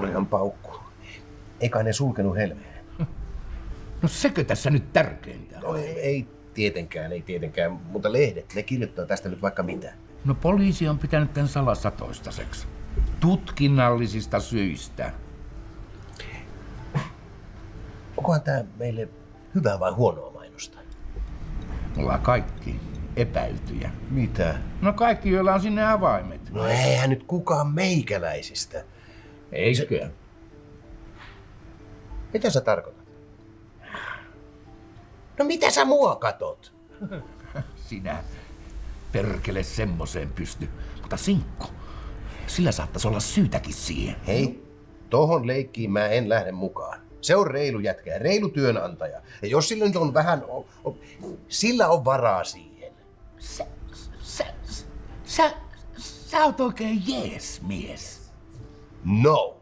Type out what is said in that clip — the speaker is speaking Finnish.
Olihan paukku. Eikä ne sulkenut helmeen. No sekö tässä nyt tärkeintä? No, ei tietenkään. Mutta lehdet, ne kirjoittaa tästä nyt vaikka mitä. No poliisi on pitänyt tämän salassa toistaiseksi. Tutkinnallisista syistä. Onkohan tää meille hyvää vai huonoa mainosta? Ollaan kaikki epäiltyjä. Mitä? No kaikki, joilla on sinne avaimet. No eihän nyt kukaan meikäläisistä. Eikö? Mitä sä tarkoitat? No mitä sä mua katot? Sinä perkele semmoseen pysty. Mutta Sinkku, sillä saattaisi olla syytäkin siihen. Hei, tohon leikkiin mä en lähde mukaan. Se on reilu jätkä ja reilu työnantaja. Ja jos sillä nyt on vähän... Sillä on varaa siihen. Sä oot oikein jees mies. No.